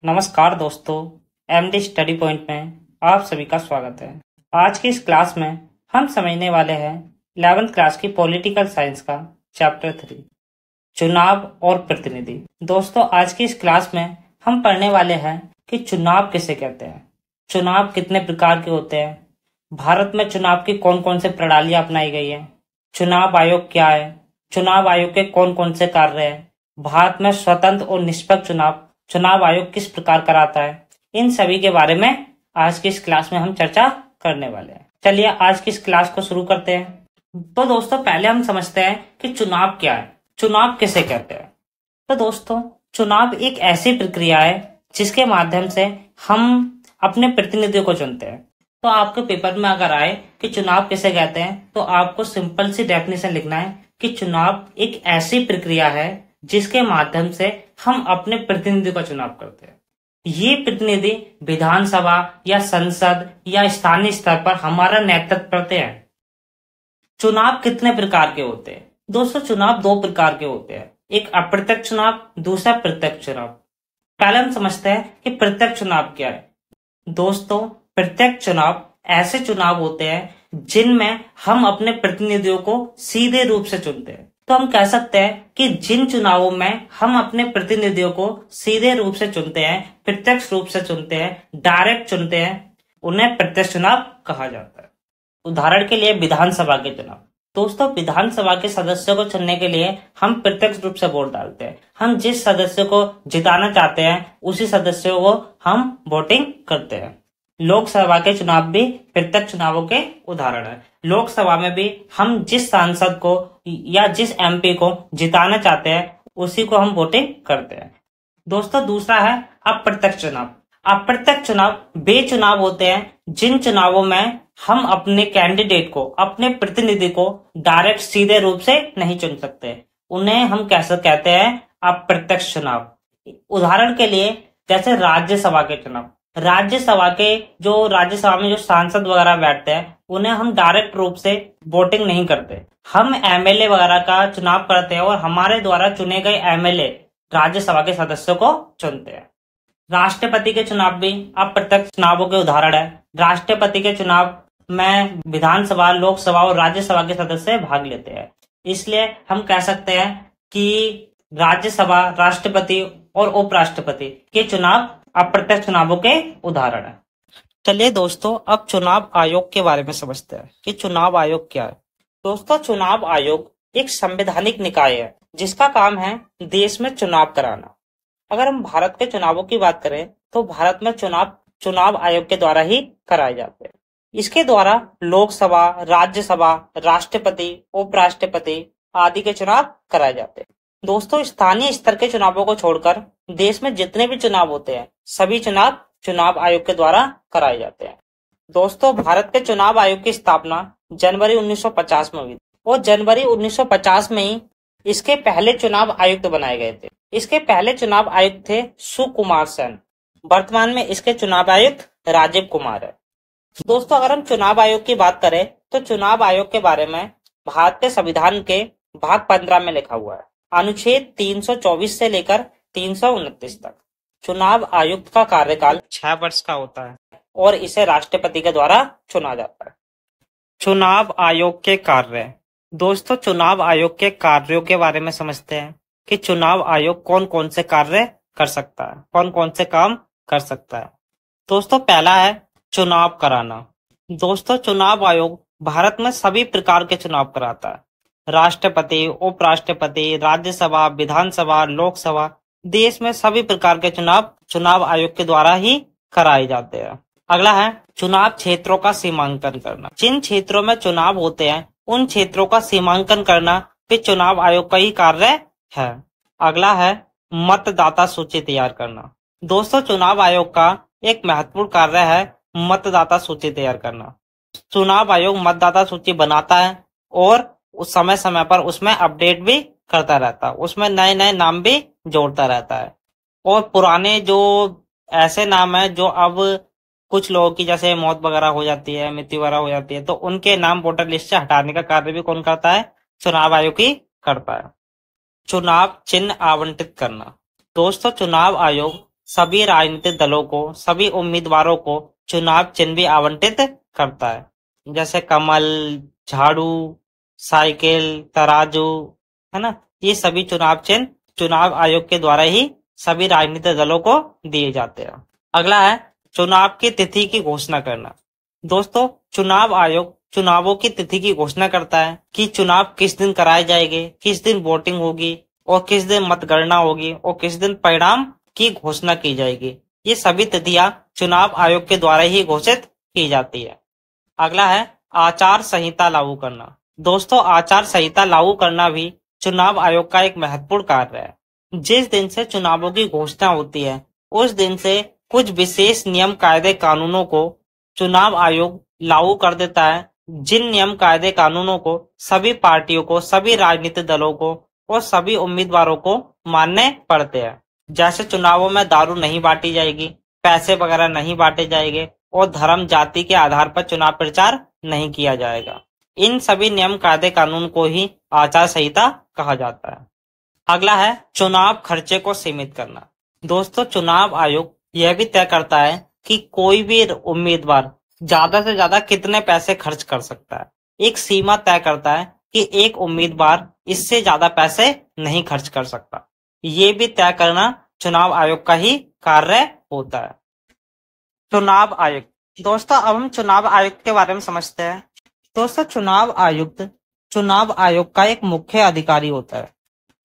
नमस्कार दोस्तों, MD study point में आप सभी का स्वागत है। आज की इस क्लास में हम समझने वाले हैं 11th क्लास की पॉलिटिकल साइंस का चैप्टर 3 चुनाव और प्रतिनिधि। दोस्तों, आज की इस क्लास में हम पढ़ने वाले हैं कि चुनाव किसे कहते हैं, चुनाव कितने प्रकार के होते हैं, भारत में चुनाव की कौन कौन से प्रणालियां अपनाई गई है, चुनाव आयोग क्या है, चुनाव आयोग के कौन कौन से कार्य हैं, भारत में स्वतंत्र और निष्पक्ष चुनाव आयोग किस प्रकार कराता है। इन सभी के बारे में आज की इस क्लास में हम चर्चा करने वाले हैं। चलिए आज की इस क्लास को शुरू करते हैं। तो दोस्तों, पहले हम समझते हैं कि चुनाव क्या है, चुनाव किसे कहते हैं। तो दोस्तों, चुनाव एक ऐसी प्रक्रिया है जिसके माध्यम से हम अपने प्रतिनिधियों को चुनते हैं। तो आपके पेपर में अगर आए कि चुनाव किसे कहते हैं, तो आपको सिंपल सी डेफिनेशन लिखना है कि चुनाव एक ऐसी प्रक्रिया है जिसके माध्यम से हम अपने प्रतिनिधि का चुनाव करते हैं। ये प्रतिनिधि विधानसभा या संसद या स्थानीय स्तर पर हमारा नेतृत्व करते हैं। चुनाव कितने प्रकार के होते हैं? दोस्तों, चुनाव दो प्रकार के होते हैं, एक अप्रत्यक्ष चुनाव, दूसरा प्रत्यक्ष चुनाव। पहले हम समझते हैं कि प्रत्यक्ष चुनाव क्या है। दोस्तों, प्रत्यक्ष चुनाव ऐसे चुनाव होते हैं जिनमें हम अपने प्रतिनिधियों को सीधे रूप से चुनते हैं। तो हम कह सकते हैं कि जिन चुनावों में हम अपने प्रतिनिधियों को सीधे रूप से चुनते हैं, प्रत्यक्ष रूप से चुनते हैं, डायरेक्ट चुनते हैं, उन्हें प्रत्यक्ष चुनाव कहा जाता है। उदाहरण के लिए विधानसभा के चुनाव। दोस्तों, विधानसभा के सदस्यों को चुनने के लिए हम प्रत्यक्ष रूप से वोट डालते हैं। हम जिस सदस्य को जिताना चाहते हैं उसी सदस्यों को हम वोटिंग करते हैं। लोकसभा के चुनाव भी प्रत्यक्ष चुनावों के उदाहरण है। लोकसभा में भी हम जिस सांसद को या जिस एमपी को जिताना चाहते हैं उसी को हम वोटिंग करते हैं। दोस्तों, दूसरा है अप्रत्यक्ष चुनाव। अप्रत्यक्ष चुनाव वे चुनाव होते हैं जिन चुनावों में हम अपने कैंडिडेट को, अपने प्रतिनिधि को डायरेक्ट सीधे रूप से नहीं चुन सकते, उन्हें हम कैसे कहते हैं, अप्रत्यक्ष चुनाव। उदाहरण के लिए जैसे राज्यसभा के चुनाव। राज्यसभा में जो सांसद वगैरह बैठते हैं उन्हें हम डायरेक्ट रूप से वोटिंग नहीं करते, हम एमएलए वगैरह का चुनाव करते हैं और हमारे द्वारा चुने गए एमएलए राज्यसभा के सदस्यों को चुनते हैं। राष्ट्रपति के चुनाव भी अप्रत्यक्ष चुनावों के उदाहरण है। राष्ट्रपति के चुनाव में विधानसभा, लोकसभा और राज्यसभा के सदस्य भाग लेते हैं, इसलिए हम कह सकते हैं कि राज्यसभा, राष्ट्रपति और उपराष्ट्रपति के चुनाव अप्रत्यक्ष चुनावों के उदाहरण है। चलिए दोस्तों, अब चुनाव आयोग के बारे में समझते हैं कि चुनाव आयोग क्या है। दोस्तों, चुनाव आयोग एक संवैधानिक निकाय है जिसका काम है देश में चुनाव कराना। अगर हम भारत के चुनावों की बात करें तो भारत में चुनाव आयोग के द्वारा ही कराए जाते हैं। इसके द्वारा लोकसभा, राज्यसभा, राष्ट्रपति, उपराष्ट्रपति आदि के चुनाव कराए जाते हैं। दोस्तों, स्थानीय स्तर के चुनावों को छोड़कर देश में जितने भी चुनाव होते हैं सभी चुनाव आयोग के द्वारा कराए जाते हैं। दोस्तों, भारत के चुनाव आयोग की स्थापना जनवरी 1950 में हुई और जनवरी 1950 में ही इसके पहले चुनाव आयुक्त बनाए गए थे। इसके पहले चुनाव आयुक्त थे सुकुमार सेन। वर्तमान में इसके चुनाव आयुक्त राजीव कुमार है। दोस्तों, अगर हम चुनाव आयोग की बात करें तो चुनाव आयोग के बारे में भारत के संविधान के भाग 15 में लिखा हुआ है, अनुच्छेद 324 से लेकर 329 तक। चुनाव आयुक्त का कार्यकाल 6 वर्ष का होता है और इसे राष्ट्रपति के द्वारा चुना जाता है। चुनाव आयोग के कार्य। दोस्तों, चुनाव आयोग के कार्यों के बारे में समझते हैं कि चुनाव आयोग कौन कौन से कार्य कर सकता है, कौन कौन से काम कर सकता है। दोस्तों, पहला है चुनाव कराना। दोस्तों, चुनाव आयोग भारत में सभी प्रकार के चुनाव कराता है। राष्ट्रपति, उपराष्ट्रपति, राज्यसभा, विधानसभा, लोकसभा, देश में सभी प्रकार के चुनाव आयोग के द्वारा ही कराए जाते हैं। अगला है चुनाव क्षेत्रों का सीमांकन करना। जिन क्षेत्रों में चुनाव होते हैं उन क्षेत्रों का सीमांकन करना भी चुनाव आयोग का ही कार्य है। अगला है मतदाता सूची तैयार करना। दोस्तों, चुनाव आयोग का एक महत्वपूर्ण कार्य है मतदाता सूची तैयार करना। चुनाव आयोग मतदाता सूची बनाता है और उस समय समय पर उसमें अपडेट भी करता रहता है, उसमें नए नए नाम भी जोड़ता रहता है और पुराने जो ऐसे नाम है जो अब कुछ लोगों की जैसे मौत वगैरह हो जाती है, मृत्यु वगैरह हो जाती है, तो उनके नाम वोटर लिस्ट से हटाने का कार्य भी कौन करता है, चुनाव आयोग ही करता है। चुनाव चिन्ह आवंटित करना। दोस्तों, चुनाव आयोग सभी राजनीतिक दलों को, सभी उम्मीदवारों को चुनाव चिन्ह भी आवंटित करता है, जैसे कमल, झाड़ू, साइकिल, तराजू, है ना। ये सभी चुनाव चिन्ह चुनाव आयोग के द्वारा ही सभी राजनीतिक दलों को दिए जाते हैं। अगला है चुनाव की तिथि की घोषणा करना। दोस्तों, चुनाव आयोग चुनावों की तिथि की घोषणा करता है कि चुनाव किस दिन कराए जाएंगे, किस दिन वोटिंग होगी और किस दिन मतगणना होगी और किस दिन परिणाम की घोषणा की जाएगी। ये सभी तिथियां चुनाव आयोग के द्वारा ही घोषित की जाती है। अगला है आचार संहिता लागू करना। दोस्तों, आचार संहिता लागू करना भी चुनाव आयोग का एक महत्वपूर्ण कार्य है। जिस दिन से चुनावों की घोषणा होती है उस दिन से कुछ विशेष नियम, कायदे, कानूनों को चुनाव आयोग लागू कर देता है। जिन नियम, कायदे, कानूनों को सभी पार्टियों को, सभी राजनीतिक दलों को और सभी उम्मीदवारों को मानने पड़ते हैं। जैसे चुनावों में दारू नहीं बांटी जाएगी, पैसे वगैरह नहीं बांटे जाएंगे और धर्म, जाति के आधार पर चुनाव प्रचार नहीं किया जाएगा। इन सभी नियम, कायदे, कानून को ही आचार संहिता कहा जाता है। अगला है चुनाव खर्चे को सीमित करना। दोस्तों, चुनाव आयोग यह भी तय करता है कि कोई भी उम्मीदवार ज्यादा से ज्यादा कितने पैसे खर्च कर सकता है। एक सीमा तय करता है कि एक उम्मीदवार इससे ज्यादा पैसे नहीं खर्च कर सकता। ये भी तय करना चुनाव आयोग का ही कार्य होता है। चुनाव आयुक्त। दोस्तों, अब हम चुनाव आयुक्त के बारे में समझते हैं। दोस्तों, चुनाव आयुक्त चुनाव आयोग का एक मुख्य अधिकारी होता है।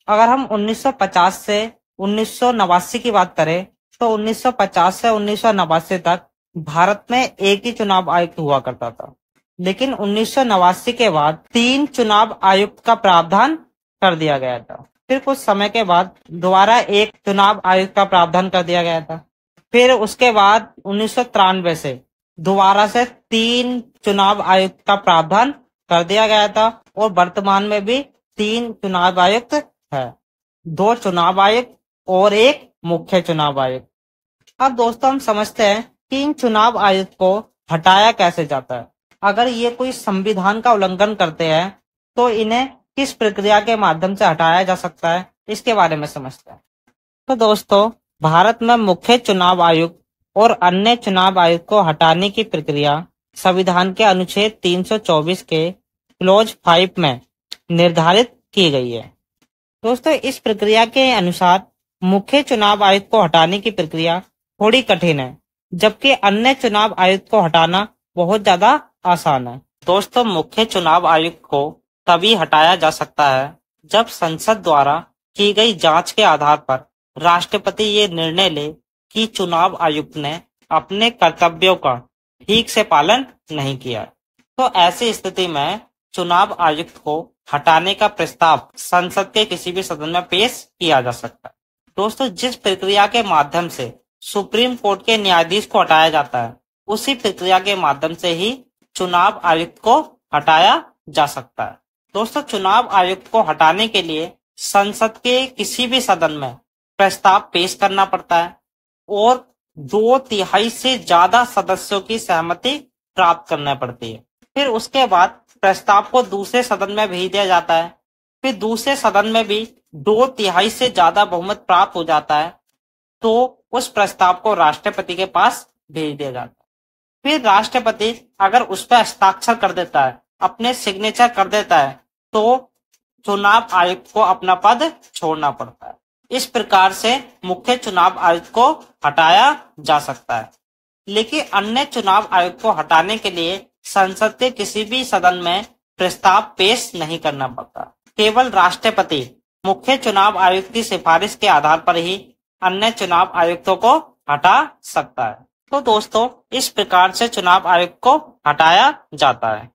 अगर हम 1950 से 1989 की बात करें तो 1950 से 1989 तक भारत में एक ही चुनाव आयुक्त हुआ करता था। लेकिन 1989 के बाद 3 चुनाव आयुक्त का प्रावधान कर दिया गया था। फिर कुछ समय के बाद दोबारा एक चुनाव आयुक्त का प्रावधान कर दिया गया था। फिर उसके बाद 1993 से दोबारा से 3 चुनाव आयुक्त का प्रावधान कर दिया गया था और वर्तमान में भी 3 चुनाव आयुक्त है, 2 चुनाव आयुक्त और एक मुख्य चुनाव आयुक्त। अब दोस्तों, हम समझते हैं कि इन चुनाव आयुक्त को हटाया कैसे जाता है। अगर ये कोई संविधान का उल्लंघन करते हैं तो इन्हें किस प्रक्रिया के माध्यम से हटाया जा सकता है, इसके बारे में समझते हैं। तो दोस्तों, भारत में मुख्य चुनाव आयुक्त और अन्य चुनाव आयुक्त को हटाने की प्रक्रिया संविधान के अनुच्छेद 324 के क्लोज 5 में निर्धारित की गई है। दोस्तों, इस प्रक्रिया के अनुसार मुख्य चुनाव आयुक्त को हटाने की प्रक्रिया थोड़ी कठिन है, जबकि अन्य चुनाव आयुक्त को हटाना बहुत ज्यादा आसान है। दोस्तों, मुख्य चुनाव आयुक्त को तभी हटाया जा सकता है जब संसद द्वारा की गई जांच के आधार पर राष्ट्रपति ये निर्णय ले कि चुनाव आयुक्त ने अपने कर्तव्यों का ठीक से पालन नहीं किया। तो ऐसी स्थिति में चुनाव आयुक्त को हटाने का प्रस्ताव संसद के किसी भी सदन में पेश किया जा सकता है। दोस्तों, जिस प्रक्रिया के माध्यम से सुप्रीम कोर्ट के न्यायाधीश को हटाया जाता है, उसी प्रक्रिया के माध्यम से ही चुनाव आयुक्त को हटाया जा सकता है। दोस्तों, चुनाव आयुक्त को हटाने के लिए संसद के किसी भी सदन में प्रस्ताव पेश करना पड़ता है और 2/3 से ज्यादा सदस्यों की सहमति प्राप्त करना पड़ती है। फिर उसके बाद प्रस्ताव को दूसरे सदन में भेज दिया जाता है। फिर दूसरे सदन में भी 2/3 से ज्यादा बहुमत प्राप्त हो जाता है तो उस प्रस्ताव को राष्ट्रपति के पास भेज दिया जाता है। फिर राष्ट्रपति अगर उस पर हस्ताक्षर कर देता है, अपने सिग्नेचर कर देता है, तो चुनाव आयुक्त को अपना पद छोड़ना पड़ता है। इस प्रकार से मुख्य चुनाव आयुक्त को हटाया जा सकता है। लेकिन अन्य चुनाव आयुक्त को हटाने के लिए संसद के किसी भी सदन में प्रस्ताव पेश नहीं करना पड़ता। केवल राष्ट्रपति मुख्य चुनाव आयुक्त की सिफारिश के आधार पर ही अन्य चुनाव आयुक्तों को हटा सकता है। तो दोस्तों, इस प्रकार से चुनाव आयुक्त को हटाया जाता है।